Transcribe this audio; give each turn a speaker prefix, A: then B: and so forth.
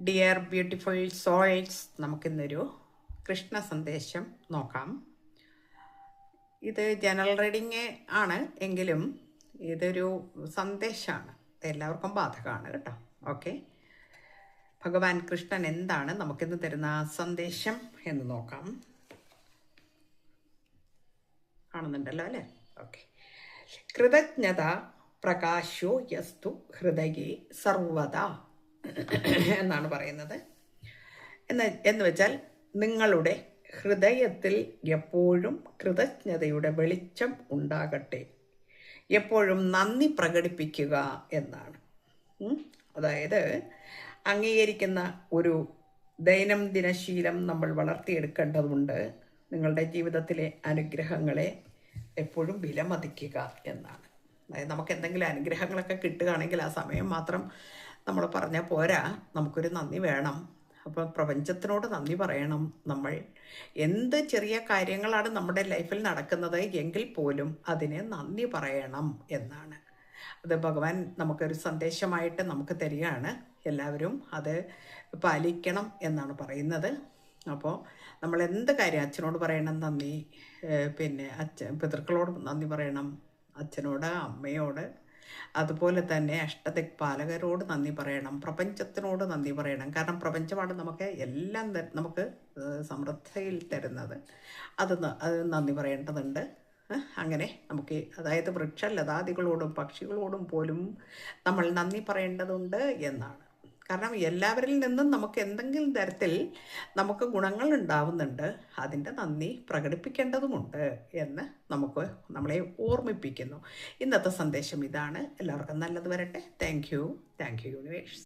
A: Dear beautiful souls, നമുക്കിന്നൊരു കൃഷ്ണ സന്ദേശം നോക്കാം. ഇത് ജനറൽ റീഡിങ് ആണ് എങ്കിലും ഇതൊരു സന്ദേശമാണ്, എല്ലാവർക്കും ബാധകമാണ് കേട്ടോ. ഓക്കെ, ഭഗവാൻ കൃഷ്ണൻ എന്താണ് നമുക്കിന്ന് തരുന്ന സന്ദേശം എന്ന് നോക്കാം. കാണുന്നുണ്ടല്ലോ അല്ലേ? ഓക്കെ. കൃതജ്ഞത പ്രകാശോ യസ്തു ഹൃദയേ സർവദ എന്നാണ് പറയുന്നത്. എന്ന് വെച്ചാൽ നിങ്ങളുടെ ഹൃദയത്തിൽ എപ്പോഴും കൃതജ്ഞതയുടെ വെളിച്ചം ഉണ്ടാകട്ടെ, എപ്പോഴും നന്ദി പ്രകടിപ്പിക്കുക എന്നാണ്. അതായത് അംഗീകരിക്കുന്ന ഒരു ദൈനംദിന ശീലം നമ്മൾ വളർത്തിയെടുക്കേണ്ടതുണ്ട്. നിങ്ങളുടെ ജീവിതത്തിലെ അനുഗ്രഹങ്ങളെ എപ്പോഴും വിലമതിക്കുക എന്നാണ്. അതായത് നമുക്ക് എന്തെങ്കിലും അനുഗ്രഹങ്ങളൊക്കെ കിട്ടുകയാണെങ്കിൽ ആ സമയം മാത്രം നമ്മൾ പറഞ്ഞാൽ പോരാ, നമുക്കൊരു നന്ദി വേണം. അപ്പോൾ പ്രപഞ്ചത്തിനോട് നന്ദി പറയണം. നമ്മൾ എന്ത് ചെറിയ കാര്യങ്ങളാണ് നമ്മുടെ ലൈഫിൽ നടക്കുന്നത് എങ്കിൽ പോലും അതിന് നന്ദി പറയണം എന്നാണ്. അത് ഭഗവാൻ നമുക്കൊരു സന്ദേശമായിട്ട് നമുക്ക് തരികയാണ്. എല്ലാവരും അത് പാലിക്കണം എന്നാണ് പറയുന്നത്. അപ്പോൾ നമ്മൾ എന്ത് കാര്യം അച്ഛനോട് പറയണം നന്ദി, പിന്നെ പിതൃക്കളോട് നന്ദി പറയണം, അച്ഛനോട് അമ്മയോട്, അതുപോലെ തന്നെ അഷ്ടദിക്പാലകരോട് നന്ദി പറയണം, പ്രപഞ്ചത്തിനോട് നന്ദി പറയണം. കാരണം പ്രപഞ്ചമാണ് നമുക്ക് എല്ലാം നമുക്ക് സമൃദ്ധിയിൽ തരുന്നത്. അത് നന്ദി പറയേണ്ടതുണ്ട്. അങ്ങനെ നമുക്ക് അതായത് വൃക്ഷലതാദികളോടും പക്ഷികളോടും പോലും നമ്മൾ നന്ദി പറയേണ്ടതുണ്ട് എന്നാണ്. കാരണം എല്ലാവരിൽ നിന്നും നമുക്ക് എന്തെങ്കിലും തരത്തിൽ നമുക്ക് ഗുണങ്ങൾ ഉണ്ടാവുന്നുണ്ട്, അതിൻ്റെ നന്ദി പ്രകടിപ്പിക്കേണ്ടതുമുണ്ട് എന്ന് നമ്മളെ ഓർമ്മിപ്പിക്കുന്നു. ഇന്നത്തെ സന്ദേശം ഇതാണ്. എല്ലാവർക്കും നല്ലത് വരട്ടെ. Thank you universe.